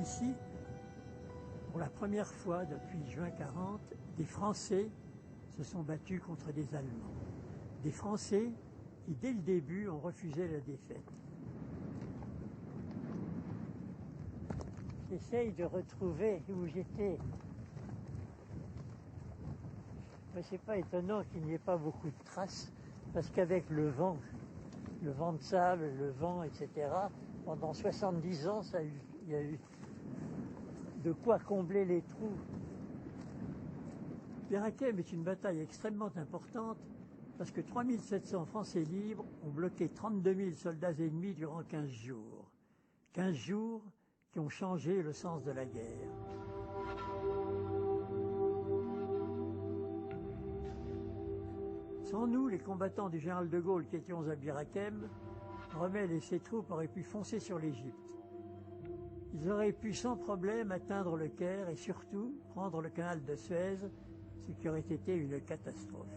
ici, pour la première fois depuis juin 40, des Français se sont battus contre des Allemands. Des Français qui, dès le début, ont refusé la défaite. J'essaye de retrouver où j'étais. Mais c'est pas étonnant qu'il n'y ait pas beaucoup de traces, parce qu'avec le vent de sable, le vent, etc., pendant 70 ans, il y a eu de quoi combler les trous. Bir Hakeim est une bataille extrêmement importante, parce que 3700 Français libres ont bloqué 32 000 soldats ennemis durant 15 jours. 15 jours qui ont changé le sens de la guerre. Sans nous, les combattants du général de Gaulle qui étions à Bir Hakeim, Rommel et ses troupes auraient pu foncer sur l'Égypte. Ils auraient pu sans problème atteindre le Caire et surtout prendre le canal de Suez, ce qui aurait été une catastrophe.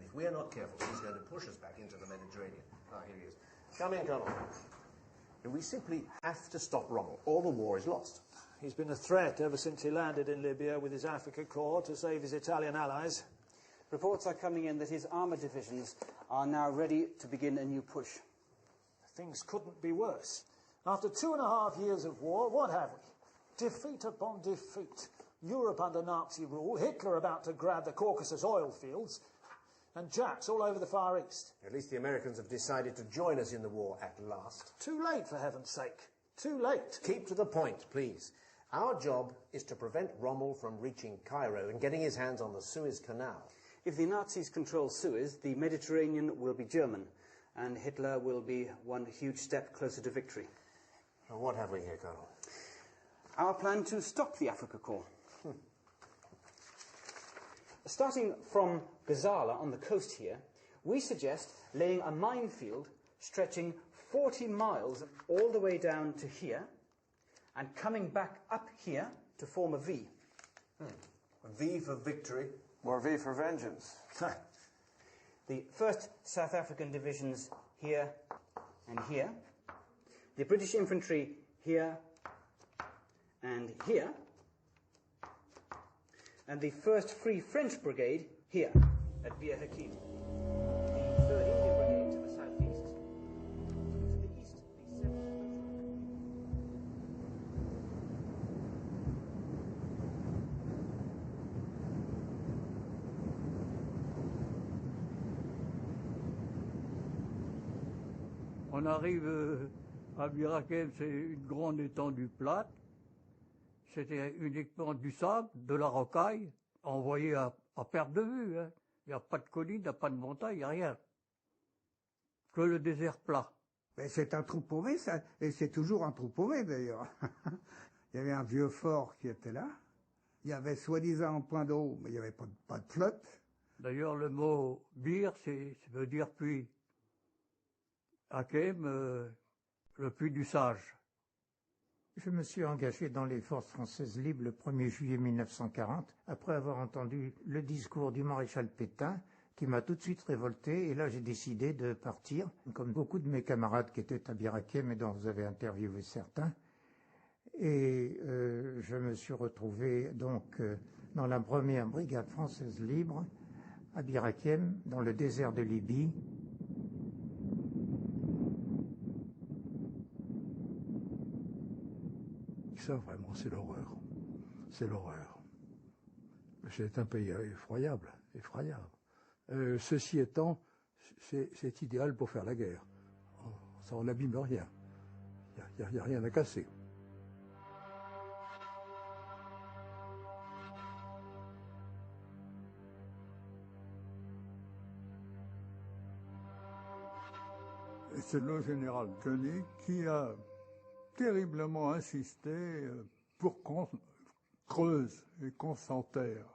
If we're not careful, he's going to push us back into the Mediterranean. Ah, here he is. Come in, Colonel. We simply have to stop Rommel, or the war is lost. He's been a threat ever since he landed in Libya with his Africa Corps to save his Italian allies. Reports are coming in that his armoured divisions are now ready to begin a new push. Things couldn't be worse. After 2.5 years of war, what have we? Defeat upon defeat. Europe under Nazi rule, Hitler about to grab the Caucasus oil fields, and Japs all over the Far East. At least the Americans have decided to join us in the war at last. Too late, for heaven's sake. Too late. Keep to the point, please. Our job is to prevent Rommel from reaching Cairo and getting his hands on the Suez Canal. If the Nazis control Suez, the Mediterranean will be German, and Hitler will be one huge step closer to victory. Well, what have we here, Colonel? Our plan to stop the Africa Corps. Starting from Gazala on the coast here, we suggest laying a minefield stretching 40 miles all the way down to here and coming back up here to form a V. A V for victory. Or V for vengeance. The 1st South African divisions here and here. The British infantry here and here. And the 1st Free French Brigade here at Bir Hakeim. The 3rd Indian Brigade to the southeast. To the east, the 7th. On arrive à Bir Hakeim, c'est une grande étendue plate. C'était uniquement du sable, de la rocaille. On voyait à perte de vue. Hein. Il n'y a pas de collines, il n'y a pas de montagne, il n'y a rien. Que le désert plat. Mais c'est un trou paumé, ça, et c'est toujours un trou paumé d'ailleurs. Il y avait un vieux fort qui était là. Il y avait soi-disant un point d'eau, mais il n'y avait pas de flotte. D'ailleurs, le mot Bir, ça veut dire puits. Hakeim, le puits du sage. Je me suis engagé dans les forces françaises libres le 1er juillet 1940, après avoir entendu le discours du maréchal Pétain, qui m'a tout de suite révolté, et là j'ai décidé de partir, comme beaucoup de mes camarades qui étaient à Bir Hakeim et dont vous avez interviewé certains. Et je me suis retrouvé donc dans la première brigade française libre, à Bir Hakeim, dans le désert de Libye. Ça, vraiment, c'est l'horreur. C'est l'horreur. C'est un pays effroyable, effroyable. Ceci étant, c'est idéal pour faire la guerre. Ça, on n'abîme rien. Il n'y a rien à casser. Et c'est le général Koenig qui a terriblement insisté pour qu'on creuse et qu'on s'enterre.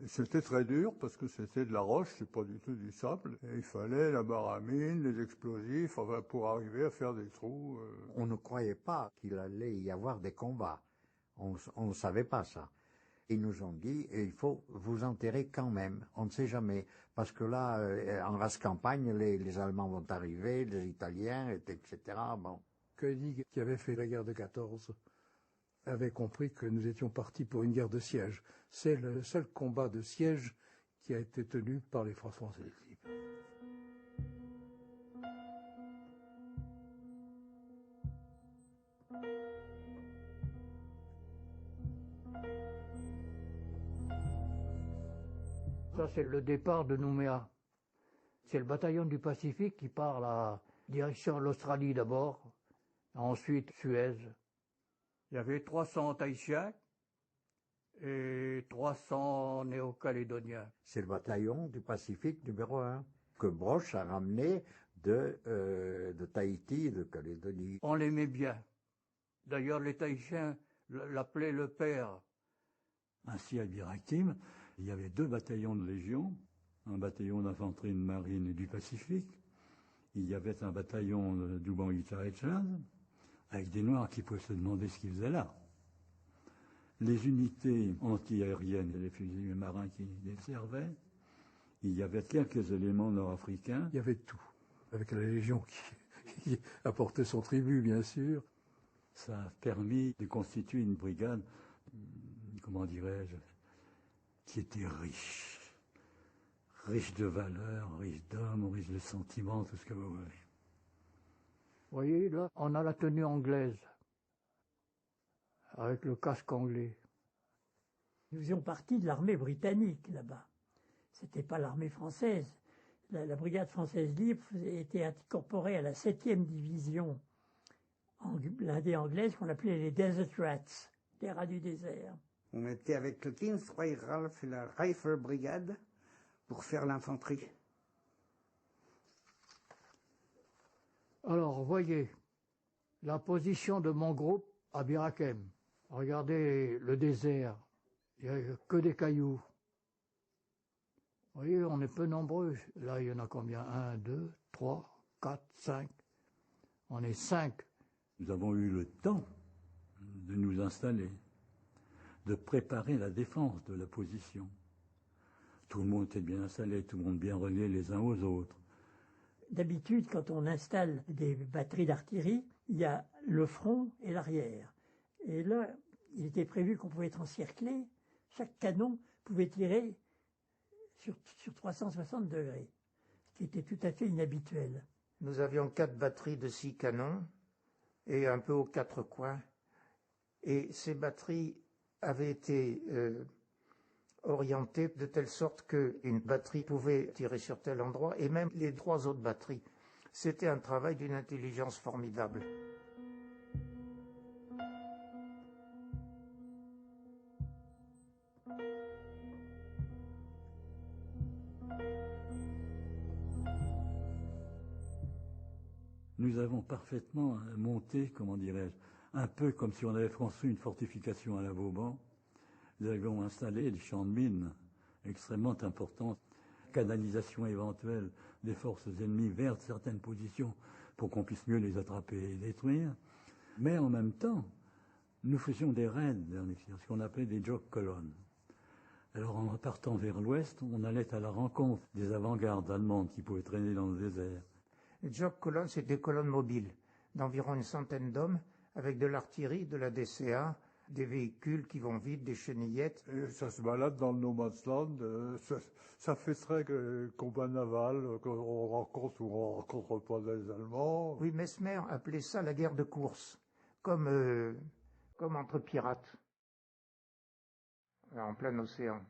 C'était très dur parce que c'était de la roche, c'est pas du tout du sable. Et il fallait la baramine, les explosifs, enfin, pour arriver à faire des trous. On ne croyait pas qu'il allait y avoir des combats. On ne savait pas ça. Ils nous ont dit, il faut vous enterrer quand même. On ne sait jamais. Parce que là, en race campagne, les Allemands vont arriver, les Italiens, etc. Bon. Koenig, qui avait fait la guerre de 14, avait compris que nous étions partis pour une guerre de siège. C'est le seul combat de siège qui a été tenu par les forces françaises. Ça, c'est le départ de Nouméa. C'est le bataillon du Pacifique qui part la direction l'Australie d'abord, ensuite Suez. Il y avait 300 Tahitiens et 300 Néo-Calédoniens. C'est le bataillon du Pacifique numéro 1 que Broch a ramené de Tahiti et de Calédonie. On l'aimait bien. D'ailleurs, les Tahitiens l'appelaient le père. Ainsi, à Bir Hakeim, il y avait 2 bataillons de Légion, un bataillon d'infanterie de marine et du Pacifique. Il y avait un bataillon du Bangui Richard, avec des Noirs qui pouvaient se demander ce qu'ils faisaient là. Les unités anti-aériennes et les fusiliers marins qui les servaient. Il y avait quelques éléments nord-africains. Il y avait tout, avec la Légion qui apportait son tribut, bien sûr. Ça a permis de constituer une brigade, comment dirais-je, qui était riche. Riche de valeurs, riche d'hommes, riche de sentiments, tout ce que vous voulez. Vous voyez, là, on a la tenue anglaise, avec le casque anglais. Nous faisions partie de l'armée britannique, là-bas. C'était pas l'armée française. La brigade française libre était incorporée à la 7e division blindée anglaise qu'on appelait les Desert Rats, les rats du désert. On était avec le 15th Royal Rifle et la Rifle Brigade pour faire l'infanterie. Alors, voyez la position de mon groupe à Bir Hakeim. Regardez le désert, il n'y a que des cailloux. Vous voyez, on est peu nombreux. Là, il y en a combien? 1, 2, 3, 4, 5. On est 5. Nous avons eu le temps de nous installer, de préparer la défense de la position. Tout le monde était bien installé, tout le monde bien relié les uns aux autres. D'habitude, quand on installe des batteries d'artillerie, il y a le front et l'arrière. Et là, il était prévu qu'on pouvait être encerclé. Chaque canon pouvait tirer sur 360 degrés, ce qui était tout à fait inhabituel. Nous avions 4 batteries de 6 canons et un peu aux 4 coins. Et ces batteries avaient été orientées de telle sorte qu'une batterie pouvait tirer sur tel endroit, et même les 3 autres batteries. C'était un travail d'une intelligence formidable. Nous avons parfaitement monté, comment dirais-je, un peu comme si on avait construit une fortification à la Vauban. Nous avions installé des champs de mines extrêmement importants, canalisation éventuelle des forces ennemies vers certaines positions pour qu'on puisse mieux les attraper et les détruire. Mais en même temps, nous faisions des raids, ce qu'on appelait des jog colonnes. Alors en partant vers l'ouest, on allait à la rencontre des avant-gardes allemandes qui pouvaient traîner dans le désert. Les jog colonnes, c'est des colonnes mobiles d'environ une centaine d'hommes avec de l'artillerie, de la DCA, des véhicules qui vont vite, des chenillettes. Et ça se balade dans le no man's land. Ça fait très combat naval, qu'on rencontre ou on rencontre pas les Allemands. Oui, Mesmer appelait ça la guerre de course, comme entre pirates, en plein océan.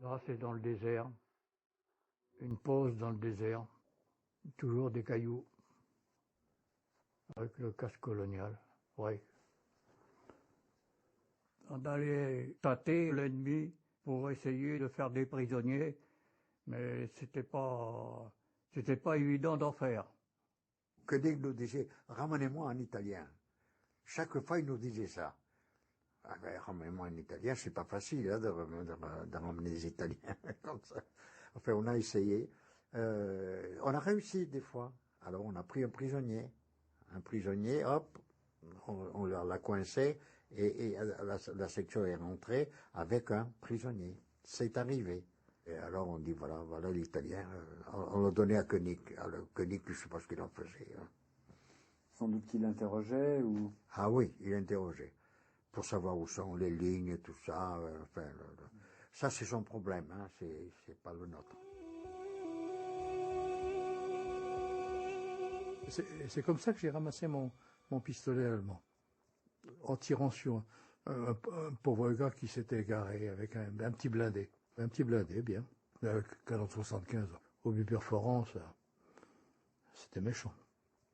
Là, c'est dans le désert. Une pause dans le désert. Toujours des cailloux. Avec le casque colonial. Oui. On allait tâter l'ennemi pour essayer de faire des prisonniers, mais c'était pas évident d'en faire. Koenig nous disait, ramenez-moi en italien. Chaque fois, il nous disait ça. Ah ben, ramenez-moi en italien, c'est pas facile hein, de ramener des Italiens comme ça. Enfin, on a essayé. On a réussi des fois. Alors, on a pris un prisonnier. Hop, on l'a coincé et la section est rentrée avec un prisonnier. C'est arrivé. Et alors, on dit, voilà l'Italien. On l'a donné à Koenig. Alors, Koenig, je ne sais pas ce qu'il en faisait. Hein. Sans doute qu'il interrogeait ou... Ah oui, il interrogeait. Pour savoir où sont les lignes, tout ça. Enfin, ça, c'est son problème, hein, c'est pas le nôtre. C'est comme ça que j'ai ramassé mon pistolet allemand. En tirant sur un pauvre gars qui s'était égaré avec un petit blindé. Un petit blindé, bien. Avec canon 75 au but perforant, ça, c'était méchant.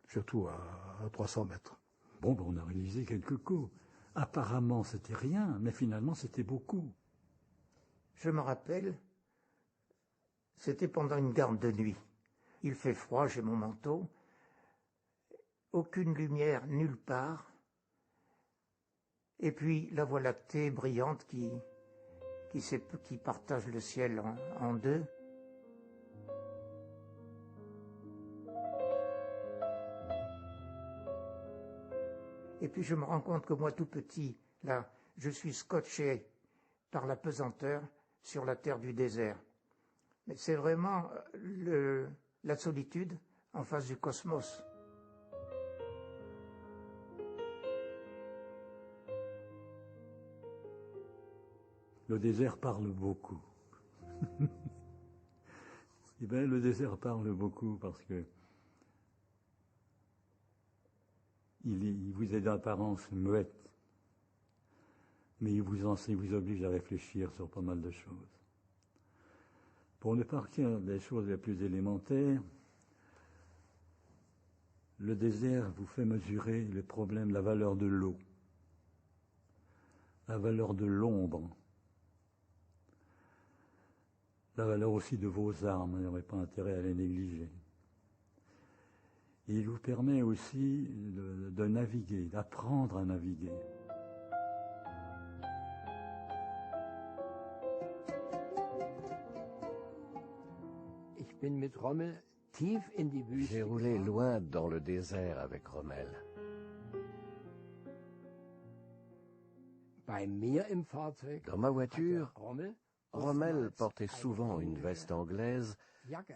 Surtout à 300 mètres. Bon, on a réalisé quelques coups. Apparemment, c'était rien, mais finalement, c'était beaucoup. Je me rappelle, c'était pendant une garde de nuit. Il fait froid, j'ai mon manteau. Aucune lumière nulle part. Et puis la Voie lactée brillante qui partage le ciel en deux. Et puis je me rends compte que moi tout petit, là, je suis scotché par la pesanteur sur la terre du désert. Mais c'est vraiment la solitude en face du cosmos. Le désert parle beaucoup. Eh bien, le désert parle beaucoup parce que il vous est d'apparence muette, mais il vous oblige à réfléchir sur pas mal de choses. Pour ne partir des choses les plus élémentaires, le désert vous fait mesurer le problème, la valeur de l'eau, la valeur de l'ombre, la valeur aussi de vos armes, il n'y aurait pas intérêt à les négliger. Et il vous permet aussi de naviguer, d'apprendre à naviguer. J'ai roulé loin dans le désert avec Rommel. Dans ma voiture, Rommel portait souvent une veste anglaise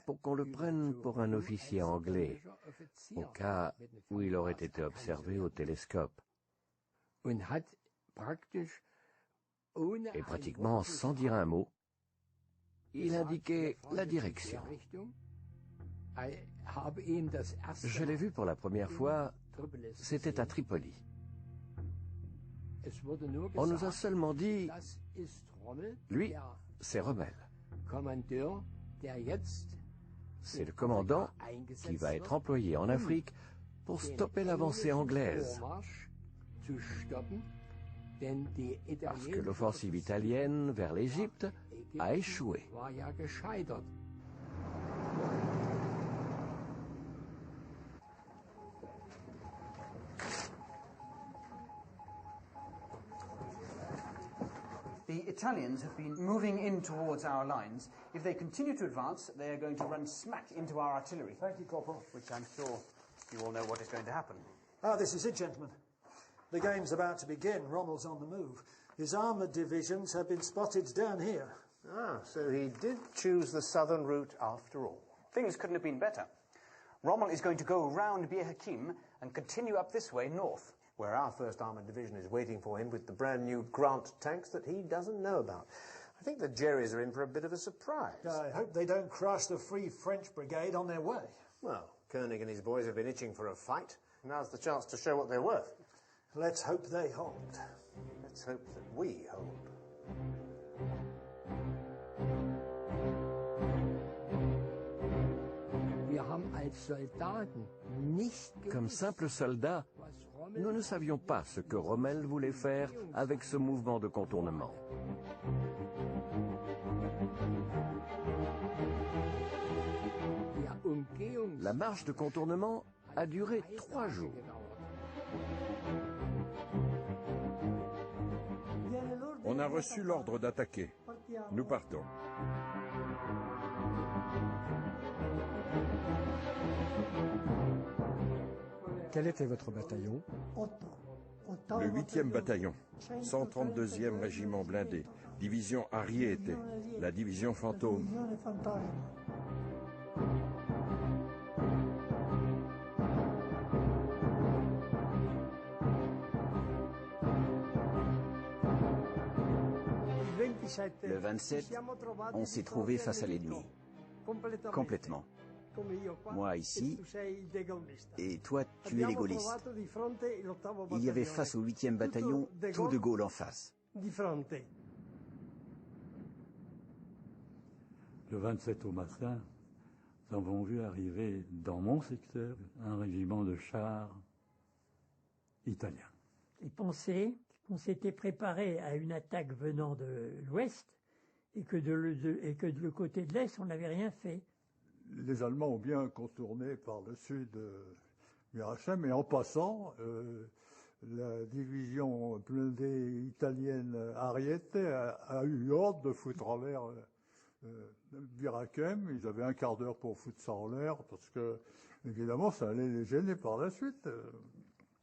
pour qu'on le prenne pour un officier anglais, au cas où il aurait été observé au télescope. Et pratiquement sans dire un mot, il indiquait la direction. Je l'ai vu pour la première fois, c'était à Tripoli. On nous a seulement dit, lui, c'est Rommel. C'est le commandant qui va être employé en Afrique pour stopper l'avancée anglaise. Parce que l'offensive italienne vers l'Égypte a échoué. The Italians have been moving in towards our lines. If they continue to advance, they are going to run smack into our artillery. Thank you, Corporal. Which I'm sure you all know what is going to happen. Ah, this is it, gentlemen. The game's about to begin. Rommel's on the move. His armoured divisions have been spotted down here. Ah, so he did choose the southern route after all. Things couldn't have been better. Rommel is going to go round Bir Hakeim and continue up this way north, where our 1st Armoured Division is waiting for him with the brand new Grant tanks that he doesn't know about. I think the Jerrys are in for a bit of a surprise. I hope they don't crush the Free French Brigade on their way. Well, Koenig and his boys have been itching for a fight. Now's the chance to show what they're worth. Let's hope they hold. Let's hope that we hold. Comme simples soldats, nous ne savions pas ce que Rommel voulait faire avec ce mouvement de contournement. La marche de contournement a duré 3 jours. On a reçu l'ordre d'attaquer. Nous partons. Quel était votre bataillon? Le 8e bataillon, 132e régiment blindé, division Ariete, la division fantôme. Le 27, on s'est trouvé face à l'ennemi. Complètement. Moi ici, et toi tu es les gaullistes. Il y avait face au 8e bataillon tout de Gaulle en face. Le 27 au matin, nous avons vu arriver dans mon secteur un régiment de chars italiens. Ils pensaient qu'on s'était préparé à une attaque venant de l'ouest et que de le côté de l'est, on n'avait rien fait. Les Allemands ont bien contourné par le sud Mirachem, et en passant, la division blindée italienne Ariete a eu ordre de foutre en l'air Birakem. Ils avaient un quart d'heure pour foutre ça en l'air, parce que, évidemment, ça allait les gêner par la suite.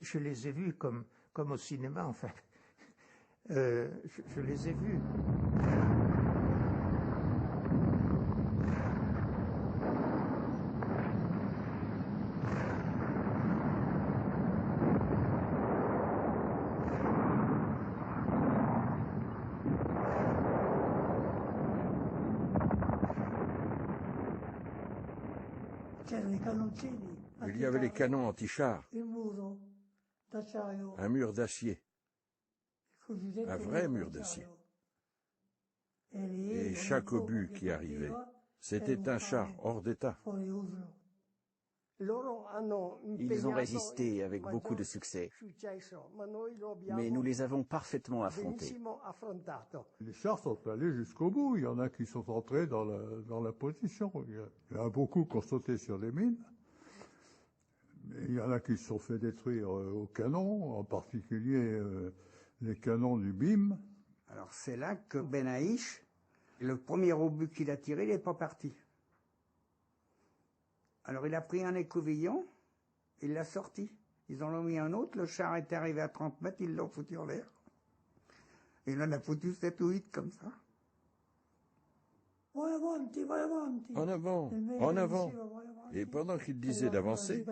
Je les ai vus comme au cinéma, en fait. Je les ai vus. Il y avait les canons anti-chars, un mur d'acier, un vrai mur d'acier. Et chaque obus qui arrivait, c'était un char hors d'état. Ils ont résisté avec beaucoup de succès, mais nous les avons parfaitement affrontés. Les chars sont allés jusqu'au bout. Il y en a qui sont entrés dans la position. Il y en a beaucoup qui ont sauté sur les mines. Il y en a qui se sont fait détruire au canon, en particulier les canons du BIM. Alors c'est là que Benaïch, le premier obus qu'il a tiré, il n'est pas parti. Alors il a pris un écouvillon, il l'a sorti. Ils en ont mis un autre, le char est arrivé à 30 mètres, ils l'ont foutu en l'air. Il en a foutu 7 ou 8 comme ça. En avant, en avant. Et pendant qu'il disait d'avancer,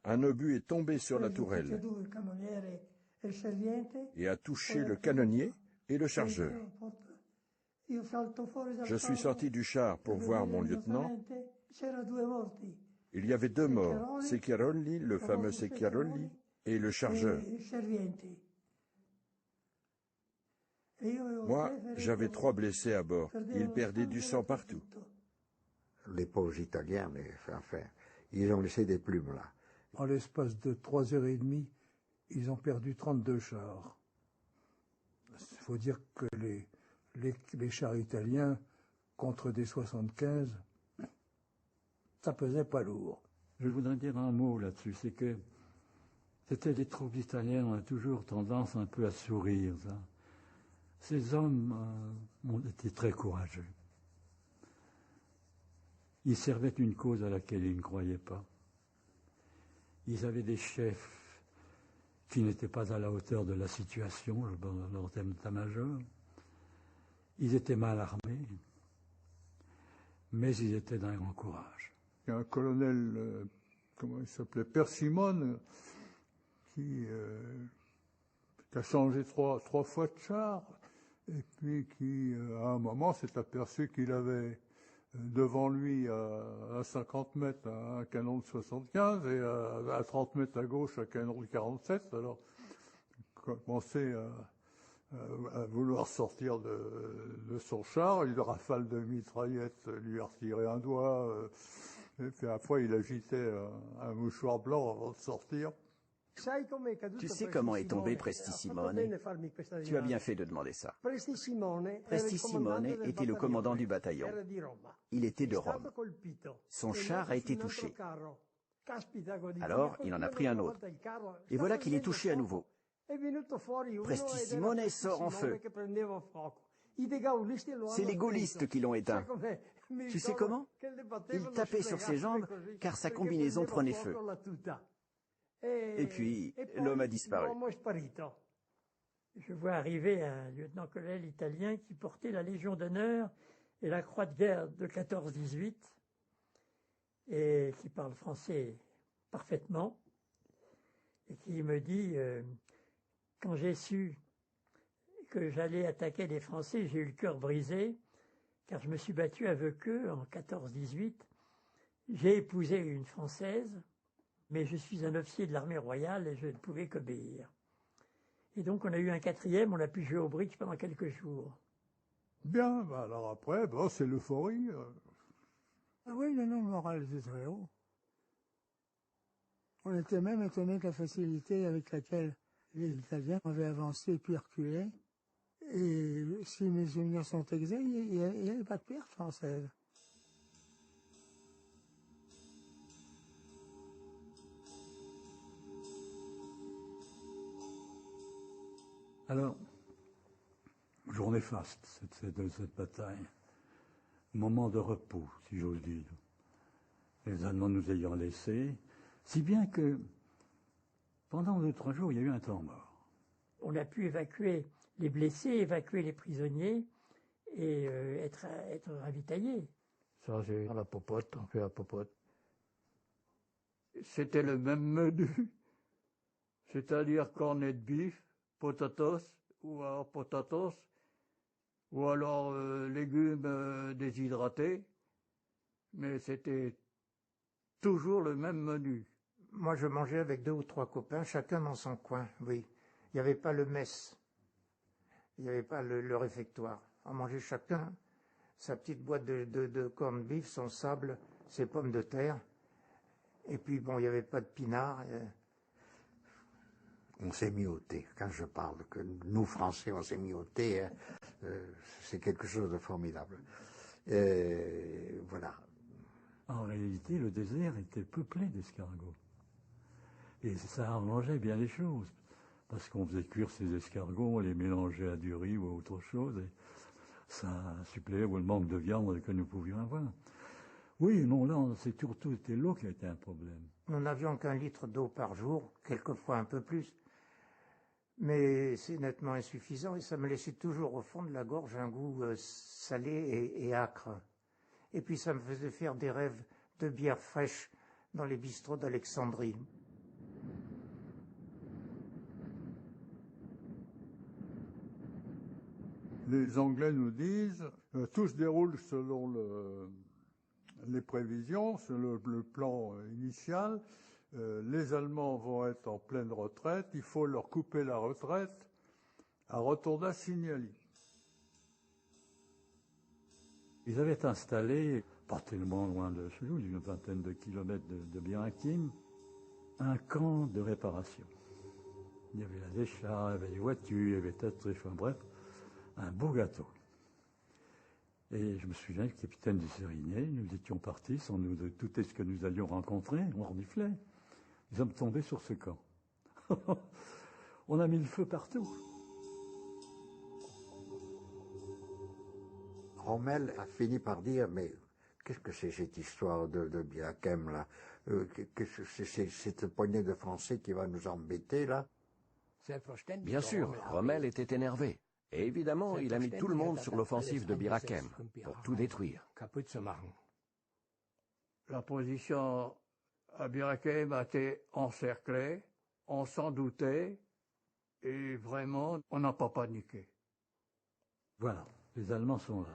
un obus est tombé sur la tourelle et a touché le canonnier et le chargeur. Je suis sorti du char pour voir mon lieutenant. Il y avait 2 morts, Secchiaroli, le fameux Secchiaroli, et le chargeur. Moi, j'avais 3 blessés à bord. Ils perdaient du sang partout. Les pauvres Italiens, enfin, ils ont laissé des plumes là. En l'espace de 3h30, ils ont perdu 32 chars. Il faut dire que les chars italiens, contre des 75, ça pesait pas lourd. Je voudrais dire un mot là-dessus, c'est que c'était les troupes italiennes, on a toujours tendance un peu à sourire. Ça. Ces hommes ont été très courageux. Ils servaient une cause à laquelle ils ne croyaient pas. Ils avaient des chefs qui n'étaient pas à la hauteur de la situation, leur état-major. Ils étaient mal armés, mais ils étaient d'un grand courage. Il y a un colonel, comment il s'appelait, Persimone, qui a changé trois fois de char, et puis qui, à un moment, s'est aperçu qu'il avait devant lui, à 50 mètres, un canon de 75, et à 30 mètres à gauche, un canon de 47. Alors, il a commencé à vouloir sortir de son char. Une rafale de mitraillettes lui a retiré un doigt. Et puis après, il agitait un mouchoir blanc avant de sortir. Tu sais comment est tombé Presti Simone? Tu as bien fait de demander ça. Presti Simone était le commandant du bataillon. Il était de Rome. Son char a été touché. Alors, il en a pris un autre. Et voilà qu'il est touché à nouveau. Presti Simone sort en feu. C'est les gaullistes qui l'ont éteint. Tu sais comment? Il tapait sur ses jambes car sa combinaison prenait feu. Et puis, l'homme a disparu. Je vois arriver un lieutenant-colonel italien qui portait la Légion d'honneur et la Croix de guerre de 14-18 et qui parle français parfaitement et qui me dit quand j'ai su que j'allais attaquer les Français, j'ai eu le cœur brisé car je me suis battu avec eux en 14-18. J'ai épousé une Française, mais je suis un officier de l'armée royale et je ne pouvais qu'obéir. Et donc on a eu un quatrième, on a pu jouer au bridge pendant quelques jours. Bien, alors après, c'est l'euphorie. Ah oui, le moral était très haut. On était même étonnés de la facilité avec laquelle les Italiens avaient avancé puis reculé. Et si mes souvenirs sont exacts, il n'y avait pas de perte française. Alors, journée faste, cette bataille. Moment de repos, si j'ose dire. Les Allemands nous ayant laissés, si bien que pendant 2 ou 3 jours, il y a eu un temps mort. On a pu évacuer les blessés, évacuer les prisonniers et être ravitaillés. Ça, c'est à la popote, on fait la popote. C'était le même menu, c'est-à-dire cornet de bif, potatoes, ou alors potatoes, ou alors légumes déshydratés, mais c'était toujours le même menu. Moi, je mangeais avec 2 ou 3 copains, chacun dans son coin, oui. Il n'y avait pas le mess, il n'y avait pas le réfectoire. On mangeait chacun sa petite boîte de corned beef, son sable, ses pommes de terre, et puis bon, il n'y avait pas de pinard. On s'est mis au thé. Quand je parle que nous, Français, on s'est mis au thé, c'est quelque chose de formidable. Voilà. En réalité, le désert était peuplé d'escargots. Et ça arrangeait bien les choses. Parce qu'on faisait cuire ces escargots, on les mélangeait à du riz ou à autre chose, et ça suppléait le manque de viande que nous pouvions avoir. Oui, non, là, c'est surtout l'eau qui a été un problème. Nous n'avions qu'1 litre d'eau par jour, quelquefois un peu plus. Mais c'est nettement insuffisant et ça me laissait toujours au fond de la gorge un goût salé et âcre. Et puis ça me faisait faire des rêves de bière fraîche dans les bistrots d'Alexandrie. Les Anglais nous disent tout se déroule selon les prévisions, selon le plan initial. Les Allemands vont être en pleine retraite, il faut leur couper la retraite à Rotonda Signali. Ils avaient installé, pas tellement loin de chez nous, une vingtaine de kilomètres de Bir Hakeim, un camp de réparation. Il y avait là des chars, il y avait des voitures, il y avait enfin bref, un beau gâteau. Et je me souviens, le capitaine du Sérigné, nous étions partis sans nous douter ce que nous allions rencontrer, on reniflait. Nous sommes tombés sur ce camp. On a mis le feu partout. Rommel a fini par dire, mais qu'est-ce que c'est cette histoire de Bir Hakeim, là? C'est cette poignée de Français qui va nous embêter, là? Bien sûr, Rommel était énervé. Et évidemment, il a mis tout le monde sur l'offensive de Bir Hakeim, pour tout détruire. La position à Bir Hakeim a été encerclée, on s'en doutait, et vraiment, on n'a pas paniqué. Voilà, les Allemands sont là.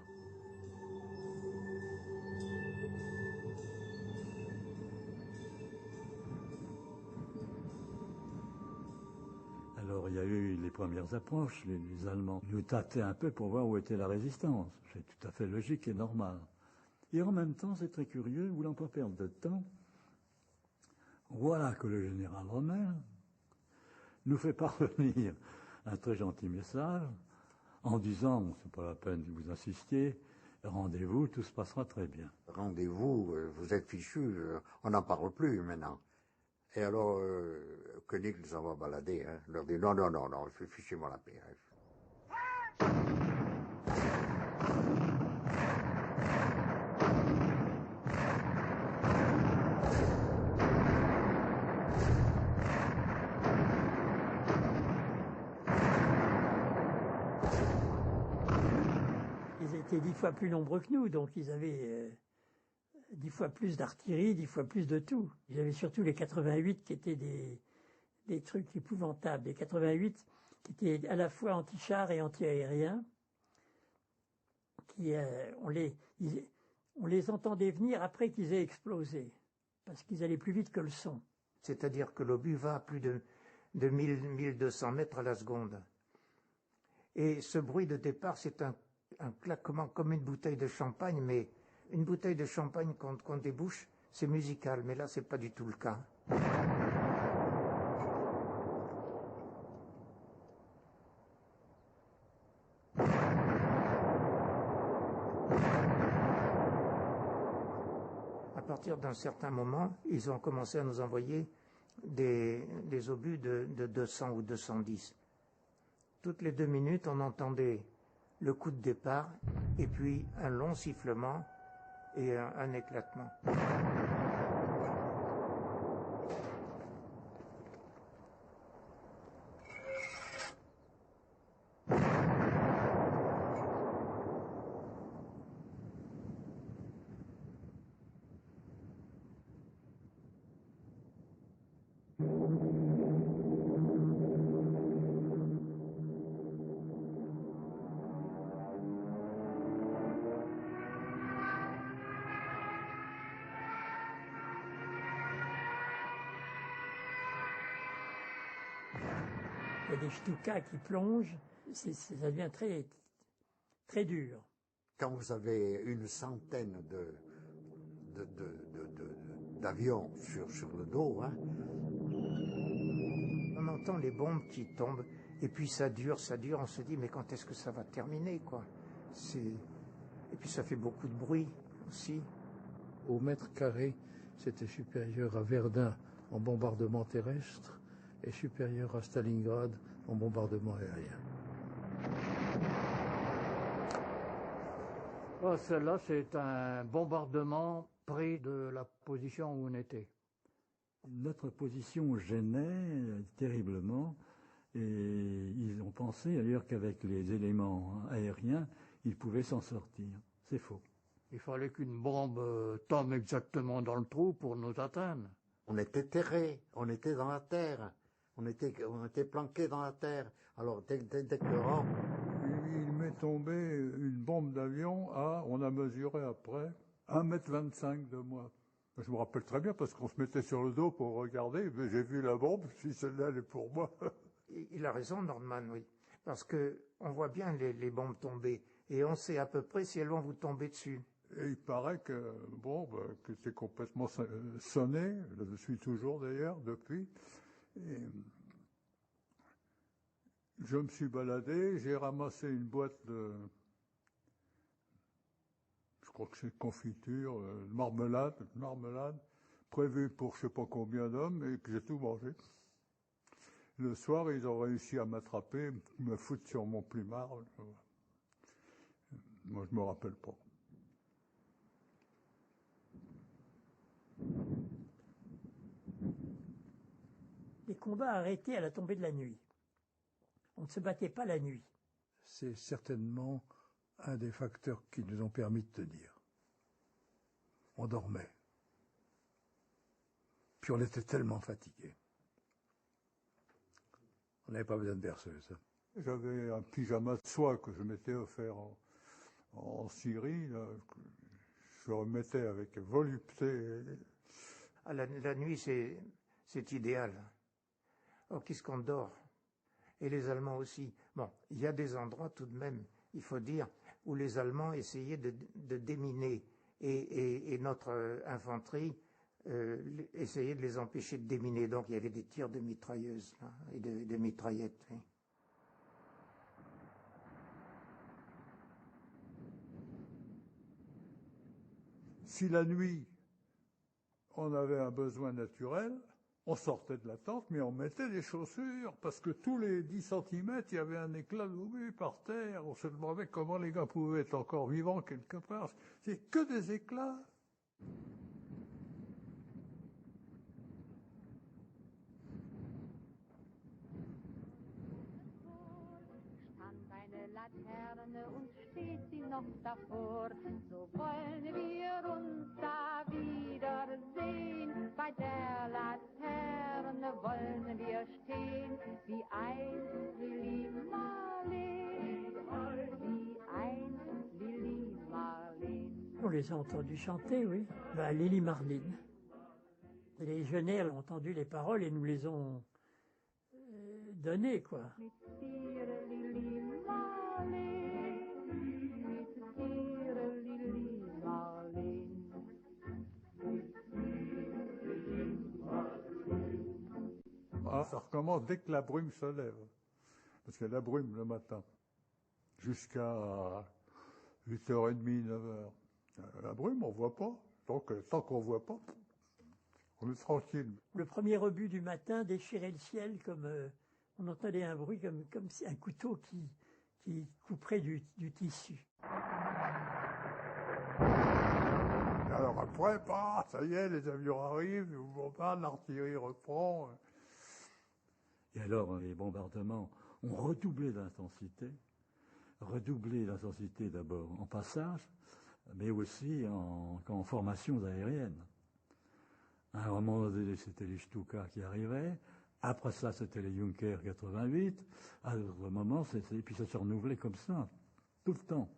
Alors il y a eu les premières approches, les Allemands nous tâtaient un peu pour voir où était la résistance. C'est tout à fait logique et normal. Et en même temps, c'est très curieux, voulant pas perdre de temps, voilà que le général Rommel nous fait parvenir un très gentil message en disant, bon, c'est pas la peine que vous insistiez, rendez-vous, tout se passera très bien. Rendez-vous, vous êtes fichus, on n'en parle plus maintenant. Et alors, Koenig nous envoie balader, hein, leur dit non, fichez-moi la paix. Hein. Ils étaient 10 fois plus nombreux que nous, donc ils avaient 10 fois plus d'artillerie, 10 fois plus de tout. Ils avaient surtout les 88 qui étaient des trucs épouvantables. Les 88 qui étaient à la fois anti-chars et anti-aériens. On les entendait venir après qu'ils aient explosé, parce qu'ils allaient plus vite que le son. C'est-à-dire que l'obus va à plus de 1200 mètres à la seconde. Et ce bruit de départ, c'est un claquement comme une bouteille de champagne, mais une bouteille de champagne qu'on débouche, c'est musical, mais là, c'est pas du tout le cas. À partir d'un certain moment, ils ont commencé à nous envoyer des obus de 200 ou 210. Toutes les 2 minutes, on entendait le coup de départ, et puis un long sifflement et un éclatement. Il y a des Stukas qui plongent, ça devient très, très dur. Quand vous avez une centaine d'avions sur le dos, hein, on entend les bombes qui tombent, et puis ça dure, on se dit, mais quand est-ce que ça va terminer, quoi? Et puis ça fait beaucoup de bruit aussi. Au mètre carré, c'était supérieur à Verdun en bombardement terrestre et supérieur à Stalingrad en bombardement aérien. Oh, celle-là, c'est un bombardement près de la position où on était. Notre position gênait terriblement et ils ont pensé d'ailleurs qu'avec les éléments aériens, ils pouvaient s'en sortir. C'est faux. Il fallait qu'une bombe tombe exactement dans le trou pour nous atteindre. On était terrés, on était dans la terre, on était planqués dans la terre. Alors dès que il m'est tombé une bombe d'avion on a mesuré après, 1,25 m de moi. Je me rappelle très bien parce qu'on se mettait sur le dos pour regarder, mais j'ai vu la bombe, si celle-là elle est pour moi. Il a raison, Nordman, oui. Parce que on voit bien les bombes tomber et on sait à peu près si elles vont vous tomber dessus. Et il paraît que, que c'est complètement sonné, je suis toujours d'ailleurs, depuis. Et je me suis baladé, j'ai ramassé une boîte je crois que c'est confiture, marmelade, prévue pour je sais pas combien d'hommes, et que j'ai tout mangé. Le soir, ils ont réussi à m'attraper, me foutre sur mon plumard. Moi, je me rappelle pas. Les combats arrêtés à la tombée de la nuit. On ne se battait pas la nuit. C'est certainement un des facteurs qui nous ont permis de tenir. On dormait. Puis on était tellement fatigués. On n'avait pas besoin de berceuse. J'avais un pyjama de soie que je m'étais offert en Syrie, là, que je remettais avec volupté. La nuit, c'est idéal. Oh, qu'est-ce qu'on dort? Et les Allemands aussi. Bon, il y a des endroits tout de même, il faut dire, où les Allemands essayaient de déminer et notre infanterie essayait de les empêcher de déminer. Donc il y avait des tirs de mitrailleuses là, et de mitraillettes. Oui. Si la nuit, on avait un besoin naturel, on sortait de la tente, mais on mettait des chaussures, parce que tous les 10 centimètres, il y avait un éclat de par terre. On se demandait comment les gars pouvaient être encore vivants quelque part. C'est que des éclats. Laterne und steht sie noch davor, so wollen wir uns da wiedersehen. Bei der Laterne wollen wir stehen, wie einst Lili Marleen, wie einst Lili Marleen. On les a entendus chanter, oui. Lili Marleen. Les Légionnaires ont entendu les paroles et nous les ont données, quoi. Ça recommence dès que la brume se lève. Parce qu'il y a la brume le matin. Jusqu'à 8h30, 9h. La brume, on ne voit pas. Donc, tant qu'on ne voit pas, on est tranquille. Le premier rebut du matin déchirait le ciel comme... on entendait un bruit comme si un couteau qui couperait du tissu. Alors après, ça y est, les avions arrivent, ils bombardent, l'artillerie reprend. Et alors, les bombardements ont redoublé d'intensité d'abord en passage, mais aussi en formations aériennes. À un moment donné, c'était les Stuka qui arrivaient, après ça, c'était les Junker 88, à d'autres moments, et puis ça se renouvelait comme ça, tout le temps.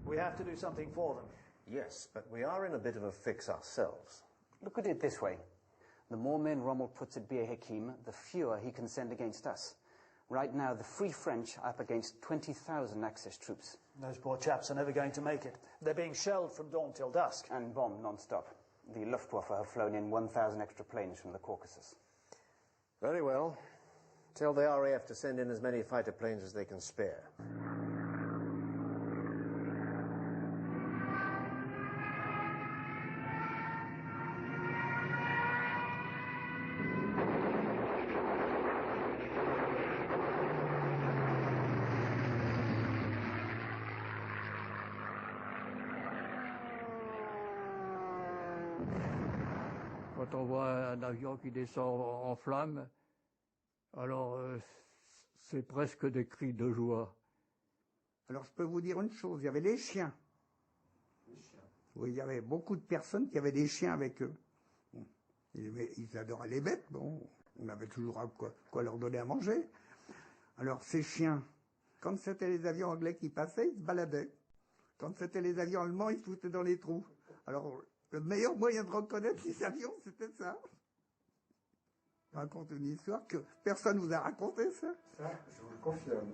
We have to do something for them. Yes, but we are in a bit of a fix ourselves. Look at it this way. The more men Rommel puts at Bir Hakeim, the fewer he can send against us. Right now, the Free French are up against 20,000 Axis troops. Those poor chaps are never going to make it. They're being shelled from dawn till dusk. And bombed non-stop. The Luftwaffe have flown in 1,000 extra planes from the Caucasus. Very well. Tell the RAF to send in as many fighter planes as they can spare. Quand on voit un avion qui descend en flammes, alors c'est presque des cris de joie. Alors je peux vous dire une chose, il y avait les chiens. Oui, il y avait beaucoup de personnes qui avaient des chiens avec eux. Bon, ils adoraient les bêtes, bon, on avait toujours quoi leur donner à manger. Alors ces chiens, quand c'était les avions anglais qui passaient, ils se baladaient. Quand c'était les avions allemands, ils se foutaient dans les trous. Alors le meilleur moyen de reconnaître les avions, c'était ça. Je raconte une histoire que personne ne vous a raconté, ça. Ça, je vous le confirme.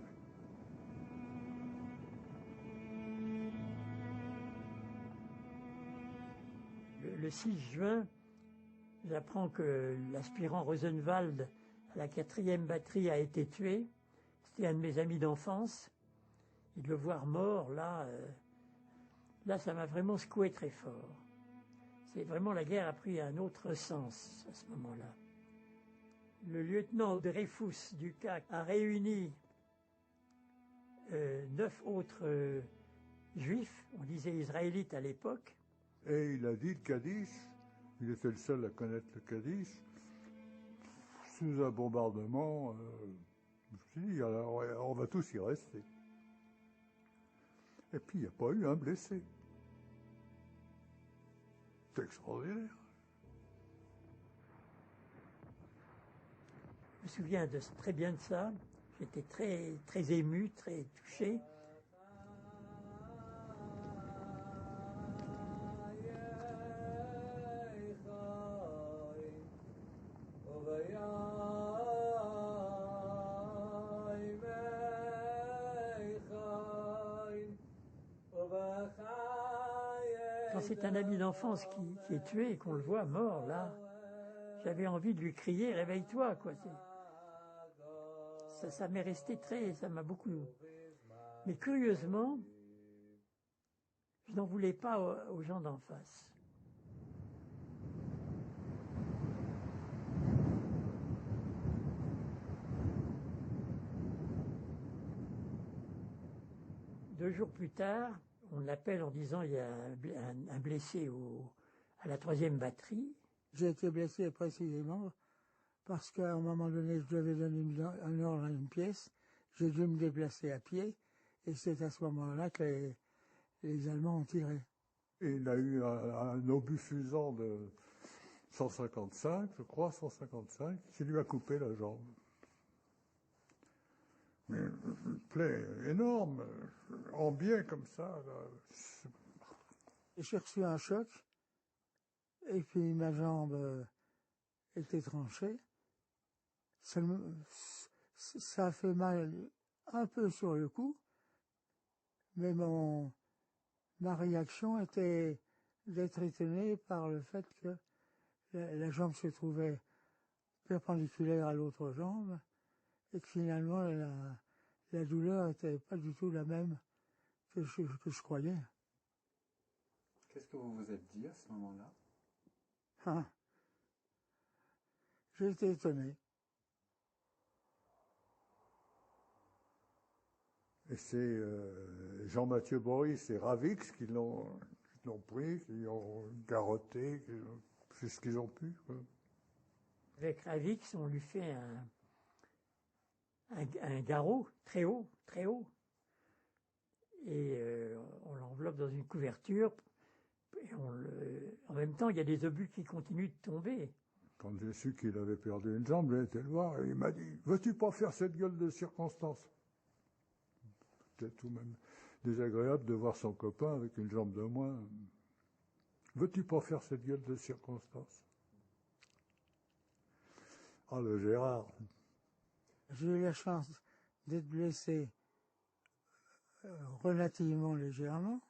Le 6 juin, j'apprends que l'aspirant Rosenwald à la 4e batterie a été tué. C'était un de mes amis d'enfance. Et de le voir mort, là, ça m'a vraiment secoué très fort. C'est vraiment, la guerre a pris un autre sens à ce moment-là. Le lieutenant Dreyfus du CAC a réuni 9 autres juifs, on disait israélites à l'époque. Et il a dit le Kaddish, il était le seul à connaître le Kaddish, sous un bombardement, je me suis dit, alors, on va tous y rester. Et puis il n'y a pas eu un blessé. C'est extraordinaire. Je me souviens très bien de ça. J'étais très ému, très touché. Quand c'est un ami d'enfance qui est tué et qu'on le voit mort, là, j'avais envie de lui crier « Réveille-toi !» quoi. Ça m'est resté ça m'a beaucoup... Mais curieusement, je n'en voulais pas aux gens d'en face. Deux jours plus tard, on l'appelle en disant il y a un blessé à la 3e batterie. J'ai été blessé précisément parce qu'à un moment donné, je devais donner un ordre à une pièce. J'ai dû me déplacer à pied et c'est à ce moment-là que les Allemands ont tiré. Et il a eu un obus fusant de 155, je crois, 155, qui lui a coupé la jambe. Mais une plaie énorme, en biais comme ça. J'ai reçu un choc, et puis ma jambe était tranchée. Ça a fait mal un peu sur le coup, mais ma réaction était d'être étonné par le fait que la jambe se trouvait perpendiculaire à l'autre jambe, et que finalement la douleur n'était pas du tout la même que je croyais. Qu'est-ce que vous vous êtes dit à ce moment-là? J'ai été étonné. Et c'est Jean-Mathieu Boris et Ravix qui l'ont pris, qui l'ont garrotté, c'est ce qu'ils ont pu, quoi. Avec Ravix, on lui fait un garrot très haut, et on l'enveloppe dans une couverture, et en même temps, il y a des obus qui continuent de tomber. Quand j'ai su qu'il avait perdu une jambe, j'ai été le voir, et il m'a dit « Veux-tu pas faire cette gueule de circonstance ?» C'était tout de même désagréable de voir son copain avec une jambe de moins. « Veux-tu pas faire cette gueule de circonstance ?» Ah, le Gérard. J'ai eu la chance d'être blessé relativement légèrement,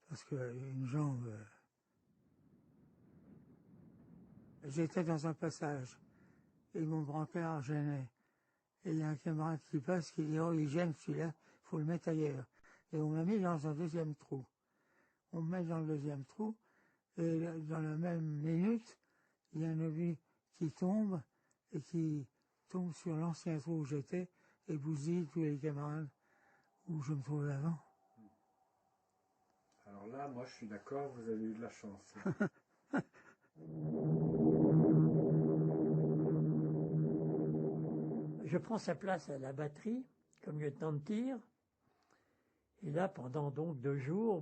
parce qu'une jambe... J'étais dans un passage, et mon brancard gênait. Et il y a un camarade qui passe, qui dit « Oh, il gêne celui-là, il faut le mettre ailleurs. » Et on m'a mis dans un deuxième trou. On me met dans le deuxième trou, et dans la même minute, il y a un obus qui tombe, et qui tombe sur l'ancien trou où j'étais, et bousille tous les camarades où je me trouvais avant. Alors là, moi je suis d'accord, vous avez eu de la chance. Je prends sa place à la batterie comme lieutenant de tir. Et là, pendant donc 2 jours,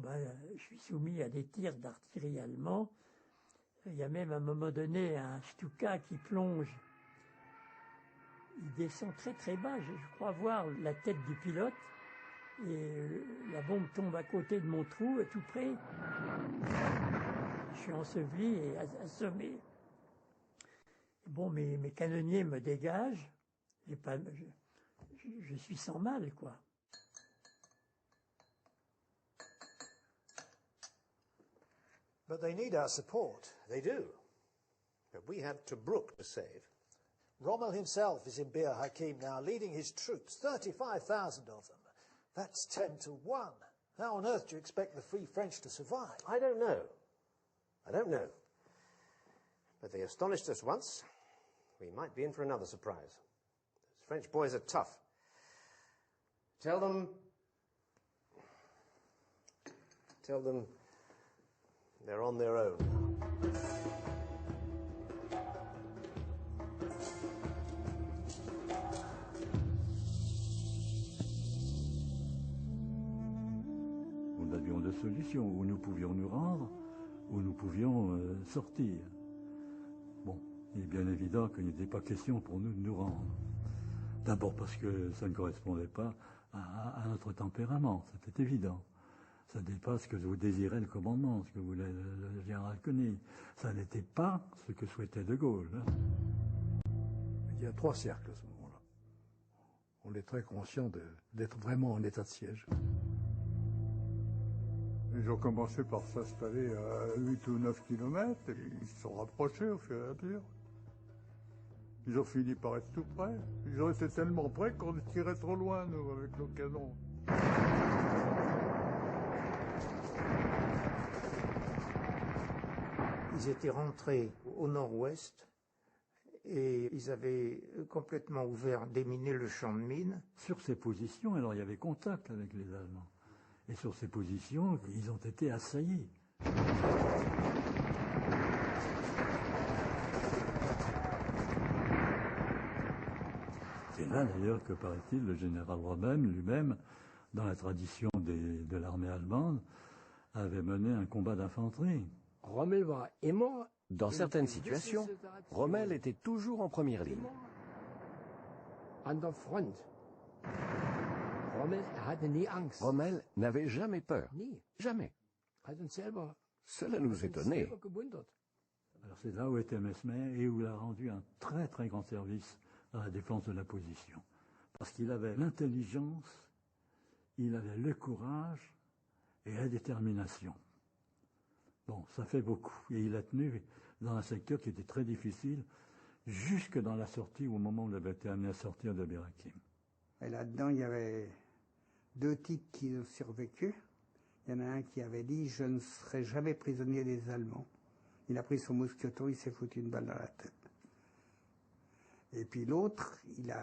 je suis soumis à des tirs d'artillerie allemands. Il y a même à un moment donné un Stuka qui plonge. Il descend très très bas. Je crois voir la tête du pilote. Et la bombe tombe à côté de mon trou, tout près. Je suis enseveli et assommé. Bon, mes canonniers me dégagent. Je suis sans mal, quoi. But they need our support. They do. But we have Tobruk to save. Rommel himself is in Bir Hakeim now, leading his troops, 35,000 of them. That's 10 to 1. How on earth do you expect the Free French to survive? I don't know. But they astonished us once. We might be in for another surprise. Those French boys are tough. Tell them they're on their own. Nous avions 2 solutions, où nous pouvions nous rendre, où nous pouvions sortir. Bon, il est bien évident qu'il n'était pas question pour nous de nous rendre. D'abord parce que ça ne correspondait pas à notre tempérament, c'était évident. Ça dépasse ce que vous désirait le commandement, ce que voulait le général Koenig. Ça n'était pas ce que souhaitait De Gaulle. Il y a 3 cercles à ce moment-là. On est très conscient d'être vraiment en état de siège. Ils ont commencé par s'installer à 8 ou 9 kilomètres, et ils se sont rapprochés au fur et à mesure. Ils ont fini par être tout près. Ils ont été tellement près qu'on tirait trop loin, nous, avec nos canons. Ils étaient rentrés au nord-ouest et ils avaient complètement ouvert, déminé le champ de mines. Sur ces positions, alors il y avait contact avec les Allemands. Et sur ces positions, ils ont été assaillis. C'est là d'ailleurs que, paraît-il, le général Rommel lui-même, dans la tradition de l'armée allemande, avait mené un combat d'infanterie. Dans certaines situations, Rommel était toujours en première ligne. Rommel n'avait jamais peur. Jamais. Cela nous étonnait. Alors c'est là où était Mesmer et où il a rendu un très très grand service à la défense de la position. Parce qu'il avait l'intelligence, il avait le courage et la détermination. Bon, ça fait beaucoup. Et il a tenu dans un secteur qui était très difficile, jusque dans la sortie, au moment où il avait été amené à sortir de Bir Hakeim. Et là-dedans, il y avait 2 types qui ont survécu. Il y en a un qui avait dit « Je ne serai jamais prisonnier des Allemands ». Il a pris son mousqueton, il s'est foutu une balle dans la tête. Et puis l'autre, il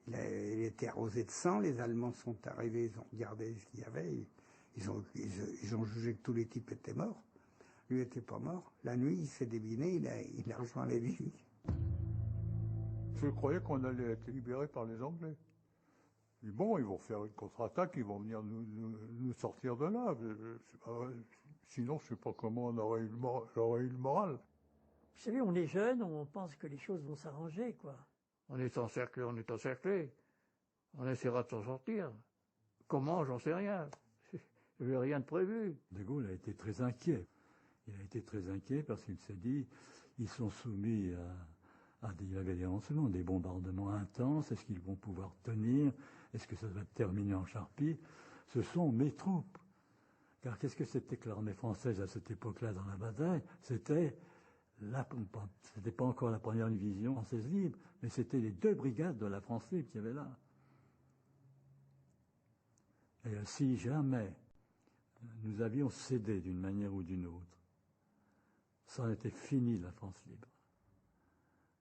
était arrosé de sang. Les Allemands sont arrivés, ils ont regardé ce qu'il y avait. Ils ont jugé que tous les types étaient morts. Lui n'était pas mort. La nuit, il s'est débiné, il a rejoint les vignes. Je croyais qu'on allait être libérés par les Anglais. Et bon, ils vont faire une contre-attaque, ils vont venir nous sortir de là. Sinon, je ne sais pas comment on aurait eu le moral. Vous savez, on est jeune, on pense que les choses vont s'arranger, quoi. On est encerclé, on est encerclé. On essaiera de s'en sortir. Comment, j'en sais rien. Je n'ai rien de prévu. De Gaulle a été très inquiet. Il a été très inquiet parce qu'il s'est dit, ils sont soumis il y avait des lancements, des bombardements intenses. Est-ce qu'ils vont pouvoir tenir? Est-ce que ça va terminer en charpie? Ce sont mes troupes. Car qu'est-ce que c'était que l'armée française à cette époque-là dans la bataille? C'était pas encore la première division française libre, mais c'était les 2 brigades de la France libre qu'il y avait là. Et si jamais nous avions cédé d'une manière ou d'une autre, ça en était fini de la France libre.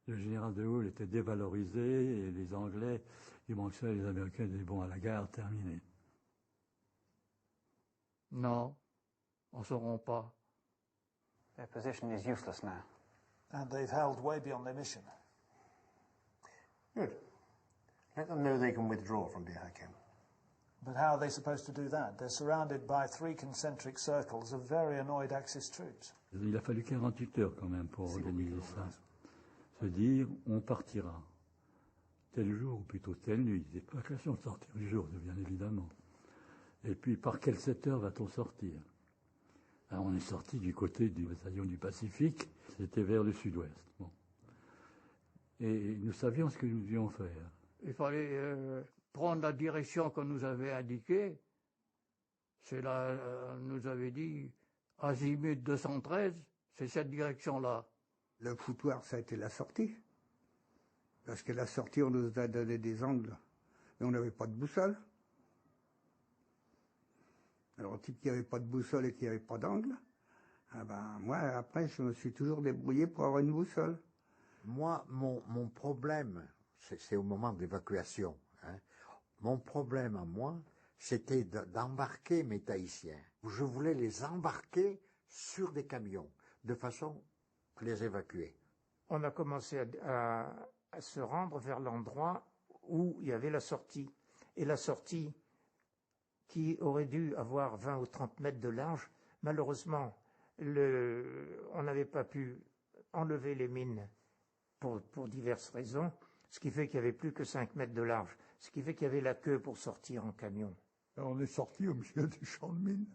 Le général de Gaulle était dévalorisé et les Anglais, ils manquaient, les Américains disaient bon, à la guerre, terminée. Non, on ne saura pas. Their position is useless now. And they've held way beyond their mission. Good. Let them know they can withdraw from Bir Hakeim. But how are they supposed to do that? They're surrounded by 3 concentric circles of very annoyed Axis troops. Il a fallu 48 heures quand même pour organiser ça. Se dire, on partira tel jour, ou plutôt telle nuit. Il n'est pas question de sortir le jour, bien évidemment. Et puis, par quel secteur va-t-on sortir? Alors, on est sorti du côté du bataillon du Pacifique, c'était vers le sud-ouest. Bon. Et nous savions ce que nous devions faire. Il fallait prendre la direction qu'on nous avait indiquée. C'est là, nous avait dit, azimut 213, c'est cette direction-là. Le foutoir, ça a été la sortie. Parce que la sortie, on nous a donné des angles. Mais on n'avait pas de boussole. Alors, un type qui n'avait pas de boussole et qui n'avait pas d'angle, moi, après, je me suis toujours débrouillé pour avoir une boussole. Moi, mon problème, c'est au moment de l'évacuation. Hein. Mon problème à moi, c'était d'embarquer mes Tahitiens. Je voulais les embarquer sur des camions, de façon à les évacuer. On a commencé à se rendre vers l'endroit où il y avait la sortie. Et la sortie, qui aurait dû avoir 20 ou 30 mètres de large, malheureusement, on n'avait pas pu enlever les mines pour diverses raisons, ce qui fait qu'il n'y avait plus que 5 mètres de large, ce qui fait qu'il y avait la queue pour sortir en camion. On est sorti au milieu des champs de mines.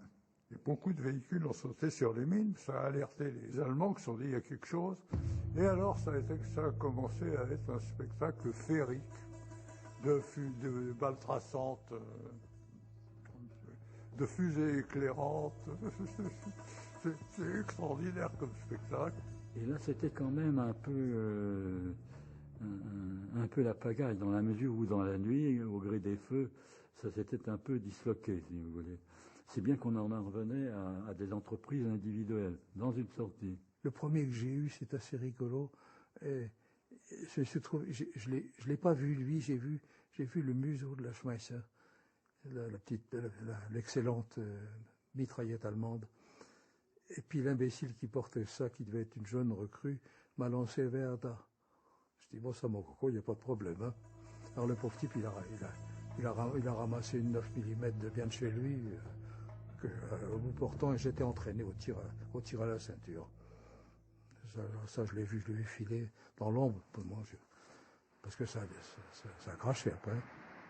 Et beaucoup de véhicules ont sauté sur les mines, ça a alerté les Allemands qui se sont dit il y a quelque chose. Et alors ça a commencé à être un spectacle féerique de balles traçantes. de fusées éclairantes. C'est extraordinaire comme spectacle. Et là, c'était quand même un peu la pagaille, dans la mesure où dans la nuit, au gré des feux, ça s'était un peu disloqué, si vous voulez. C'est bien qu'on en revenait à des entreprises individuelles, dans une sortie. Le premier que j'ai eu, c'est assez rigolo. Et je l'ai pas vu, lui, j'ai vu le museau de la Schmeisser, l'excellente mitraillette allemande. Et puis l'imbécile qui portait ça, qui devait être une jeune recrue, m'a lancé le Verda. Je dis, bon, ça, mon coco, il n'y a pas de problème. Hein. Alors le pauvre type, il a ramassé une 9 mm de bien de chez lui, au bout portant, et j'étais entraîné au tir à la ceinture. Ça je l'ai vu filer dans l'ombre, parce que ça a craché après.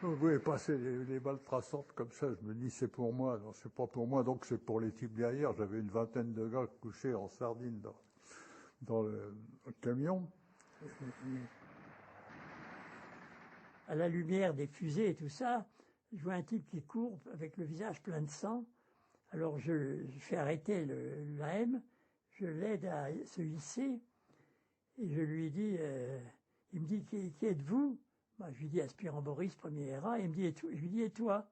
Vous voyez passer les balles traçantes comme ça, je me dis c'est pour moi, non c'est pas pour moi, donc c'est pour les types derrière. J'avais une vingtaine de gars couchés en sardine dans le camion. À la lumière des fusées et tout ça, je vois un type qui court avec le visage plein de sang. Alors je fais arrêter l'AM, je l'aide à se hisser et je lui dis, il me dit qui êtes-vous? Bah, je lui dis aspirant Boris, premier RA, et il me dit je lui dis et toi?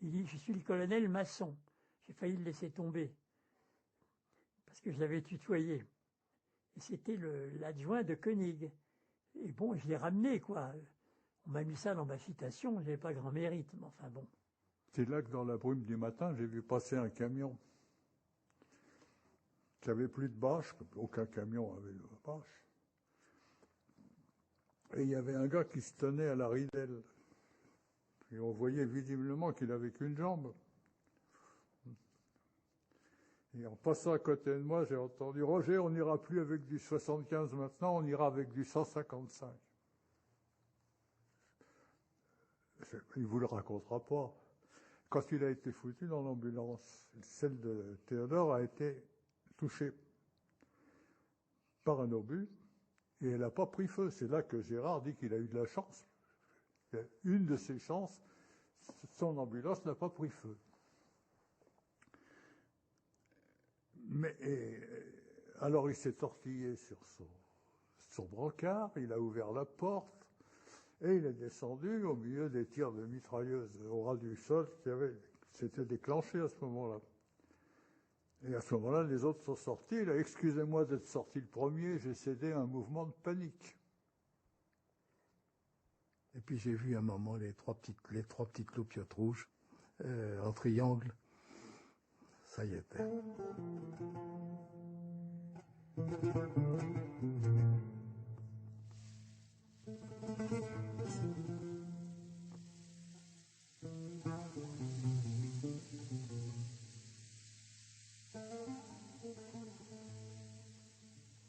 Il dit je suis le colonel Masson. J'ai failli le laisser tomber parce que je l'avais tutoyé. Et c'était l'adjoint de Koenig. Et bon, je l'ai ramené quoi. On m'a mis ça dans ma citation, j'avais pas grand mérite, mais enfin bon. C'est là que dans la brume du matin, j'ai vu passer un camion qui avait plus de bâche, aucun camion avait de bâche. Et il y avait un gars qui se tenait à la ridelle. Et on voyait visiblement qu'il avait qu'une jambe. Et en passant à côté de moi, j'ai entendu « Roger, on n'ira plus avec du 75 maintenant, on ira avec du 155 ». Il ne vous le racontera pas. Quand il a été foutu dans l'ambulance, celle de Théodore a été touchée par un obus et elle n'a pas pris feu. C'est là que Gérard dit qu'il a eu de la chance. Une de ses chances, son ambulance n'a pas pris feu. Mais alors il s'est tortillé sur son brancard, il a ouvert la porte et il est descendu au milieu des tirs de mitrailleuses au ras du sol qui s'étaient déclenchés à ce moment-là. Et à ce moment-là, les autres sont sortis. Il a excusez-moi d'être sorti le premier, j'ai cédé à un mouvement de panique. Et puis j'ai vu à un moment les trois petites loupiottes rouges en triangle. Ça y était.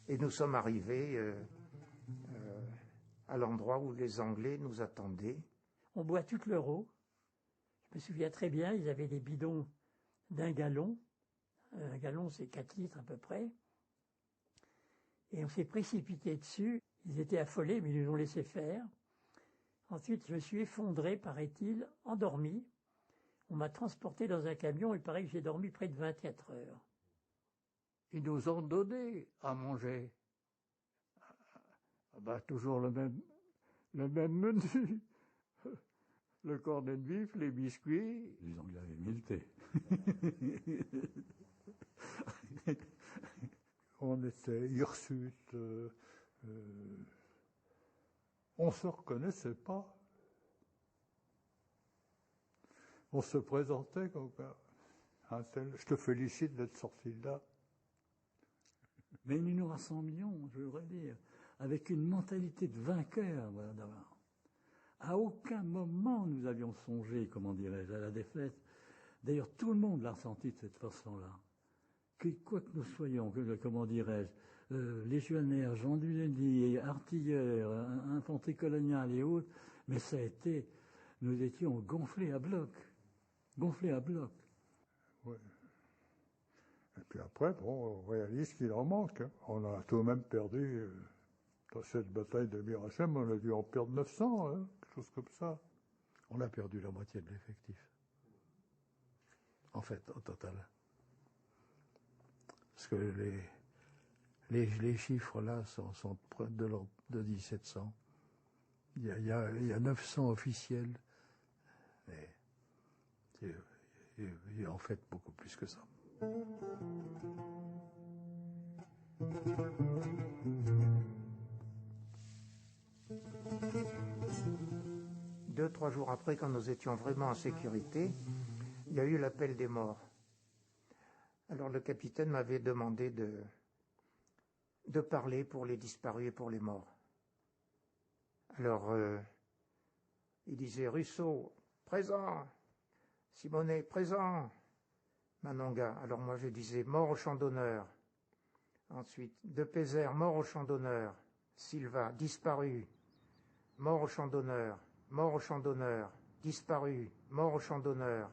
Et nous sommes arrivés à l'endroit où les Anglais nous attendaient. On boit toute l'euro. Je me souviens très bien, ils avaient des bidons d'1 gallon. Un gallon, c'est 4 litres à peu près. Et on s'est précipité dessus. Ils étaient affolés, mais ils nous ont laissé faire. Ensuite, je me suis effondré, paraît-il, endormi. On m'a transporté dans un camion. Il paraît que j'ai dormi près de 24 heures. Ils nous ont donné à manger. Toujours le même menu. Le cornet de bif, les biscuits. Les Anglais avaient mis le thé. On était hirsutes. On se reconnaissait pas. On se présentait comme un tel. Je te félicite d'être sorti de là. Mais nous nous rassemblions, je voudrais dire, avec une mentalité de vainqueur. Voilà, d'abord. À aucun moment nous avions songé, comment dirais-je, à la défaite. D'ailleurs, tout le monde l'a ressenti de cette façon-là. Quoi que nous soyons, comment dirais-je, légionnaires, gendarmes, artilleurs, infanterie coloniale et autres, mais ça a été, nous étions gonflés à bloc. Gonflés à bloc. Oui. Et puis après, bon, on réalise qu'il en manque. Hein. On a tout de même perdu, dans cette bataille de Bir Hachem, on a dû en perdre 900, hein, quelque chose comme ça. On a perdu la moitié de l'effectif. en fait, au total. Parce que les chiffres là sont de l'ordre de 1700. Il y a 900 officiels. Mais il y a en fait beaucoup plus que ça. 2-3 jours après, quand nous étions vraiment en sécurité, il y a eu l'appel des morts. Alors le capitaine m'avait demandé de parler pour les disparus et pour les morts. Alors, il disait « Russo, présent !»« Simonet, présent !» Manonga. Alors moi je disais « Mort au champ d'honneur !» Ensuite, De Pézère, mort au champ d'honneur. Silva, disparu. Mort au champ d'honneur. Mort au champ d'honneur. Disparu. Mort au champ d'honneur.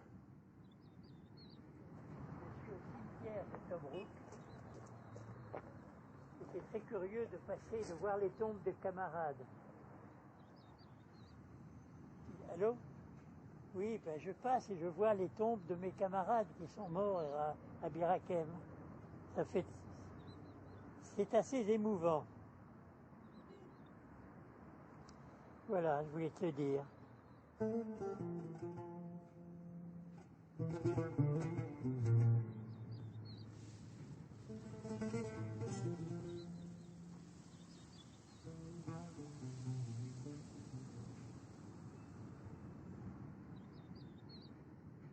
Je suis au cimetière de Tobruk. J'étais très curieux de passer, de voir les tombes des camarades. Allô? Oui, ben je passe et je vois les tombes de mes camarades qui sont morts à Bir Hakeim. C'est assez émouvant. Voilà, je voulais te le dire.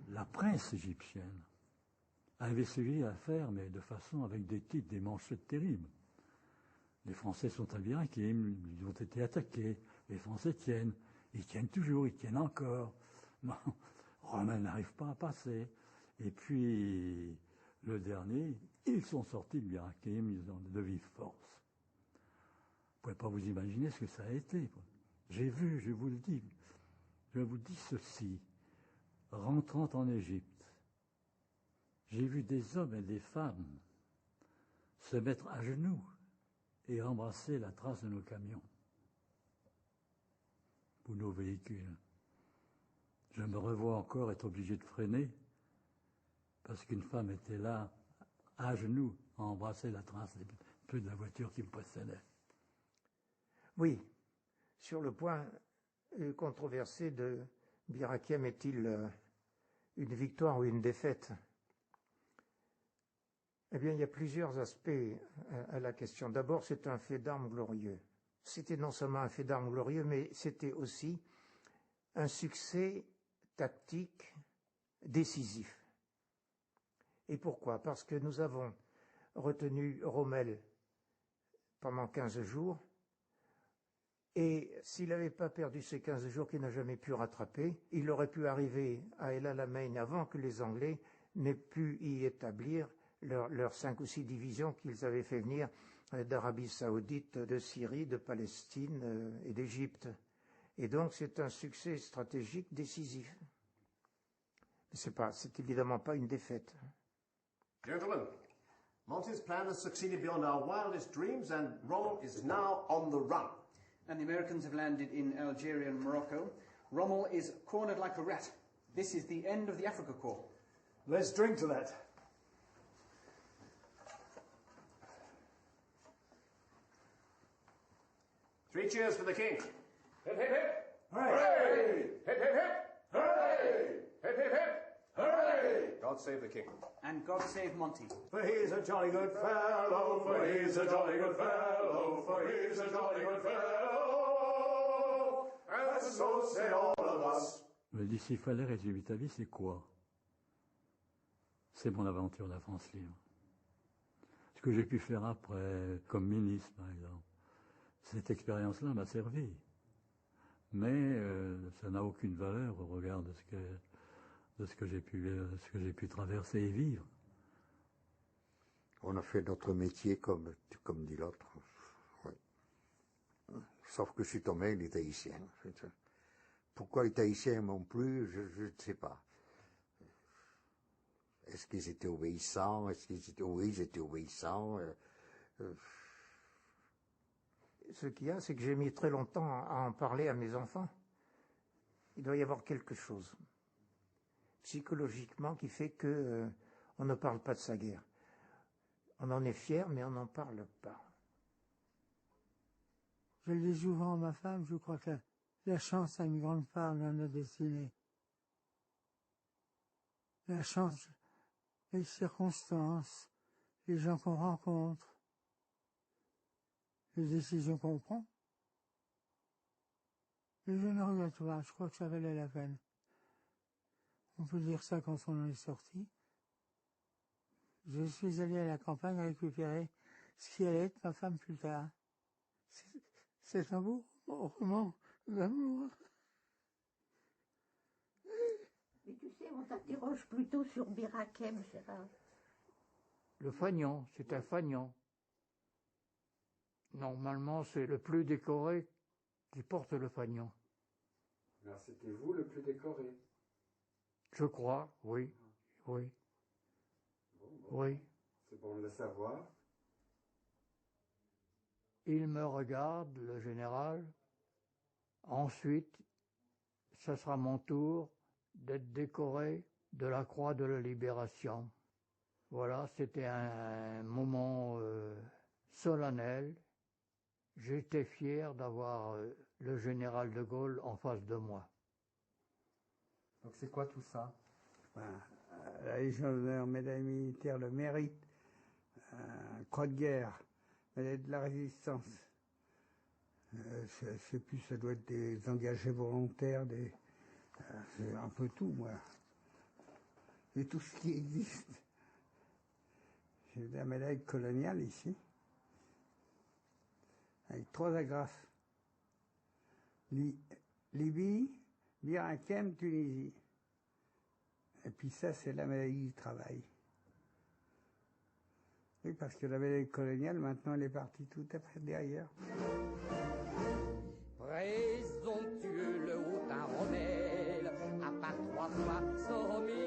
La presse égyptienne avait suivi l'affaire, mais de façon avec des titres, des manchettes terribles. Les Français sont à Bir Hakeim, ils ont été attaqués, les Français tiennent, ils tiennent toujours, ils tiennent encore. Non, Rommel n'arrive pas à passer. Et puis, le dernier, ils sont sortis de Bir Hakeim, ils ont de vive force. Vous ne pouvez pas vous imaginer ce que ça a été. J'ai vu, je vous dis ceci, rentrant en Égypte, j'ai vu des hommes et des femmes se mettre à genoux et embrasser la trace de nos camions ou nos véhicules. Je me revois encore être obligé de freiner parce qu'une femme était là, à genoux, à embrasser la trace de la voiture qui me précédait. Oui, sur le point controversé de Bir Hakeim est-il une victoire ou une défaite? Eh bien, il y a plusieurs aspects à la question. D'abord, c'est un fait d'armes glorieux. C'était non seulement un fait d'armes glorieux, mais c'était aussi un succès tactique décisif. Et pourquoi? Parce que nous avons retenu Rommel pendant 15 jours, et s'il n'avait pas perdu ces 15 jours qu'il n'a jamais pu rattraper, il aurait pu arriver à El Alamein avant que les Anglais n'aient pu y établir leurs 5 ou 6 divisions qu'ils avaient fait venir d'Arabie Saoudite, de Syrie, de Palestine et d'Égypte. Et donc c'est un succès stratégique décisif. C'est évidemment pas une défaite. Gentlemen, Monty's plan has succeeded beyond our wildest dreams and Rommel is now on the run. And the Americans have landed in Algeria and Morocco. Rommel is cornered like a rat. This is the end of the Africa Corps. Let's drink to that. Three cheers for the king. Hip, hip, hip. Hooray! Hip, hip, hip. Hooray! Hip, hip, hip. Hooray! God save the king. And God save Monty. For he's a jolly good fellow, for he's a jolly good fellow, for he's a jolly good fellow, and so say all of us. Me dit, s'il fallait résumer ta vie, c'est quoi? C'est mon aventure de la France libre. Ce que j'ai pu faire après, comme ministre, par exemple. Cette expérience-là m'a servi. Mais ça n'a aucune valeur au regard de ce que j'ai pu traverser et vivre. On a fait notre métier comme dit l'autre. Ouais. Sauf que je suis tombé, il est haïtien. Pourquoi les Haïtiens non plus, je ne sais pas. Est-ce qu'ils étaient obéissants? Oui, ils étaient obéissants. Ce qu'il y a, c'est que j'ai mis très longtemps à en parler à mes enfants. Il doit y avoir quelque chose. psychologiquement qui fait que on ne parle pas de sa guerre. On en est fier, mais on n'en parle pas. Je le dis souvent à ma femme, je crois que la chance a une grande part dans notre destinée. La chance, les circonstances, les gens qu'on rencontre, les décisions qu'on prend. Et je ne regrette pas, je crois que ça valait la peine. On peut dire ça quand on en est sorti. Je suis allé à la campagne récupérer ce qui allait être ma femme plus tard. C'est un beau roman d'amour. Mais tu sais, on s'interroge plutôt sur Bir Hakeim, Gérard. Le fanion, c'est un fanion. Normalement, c'est le plus décoré qui porte le fanion. Alors c'était vous le plus décoré? Je crois, oui, oui. Oui. C'est bon de le savoir. Il me regarde, le général. Ensuite, ce sera mon tour d'être décoré de la Croix de la Libération. Voilà, c'était un moment solennel. J'étais fier d'avoir le général de Gaulle en face de moi. Donc c'est quoi tout ça? La Légion d'honneur, médaille militaire, le mérite, croix de guerre, médaille de la résistance. Je sais plus, ça doit être des engagés volontaires, c'est un peu tout, moi. C'est tout ce qui existe. J'ai la médaille coloniale ici, avec 3 agrafes. Libye, Bir Hakeim, Tunisie. Et puis ça, c'est la médaille du travail. Oui, parce que la médaille coloniale, maintenant, elle est partie tout à fait derrière. Présomptueux le Haut-Rommel, à part 3 fois, 100 000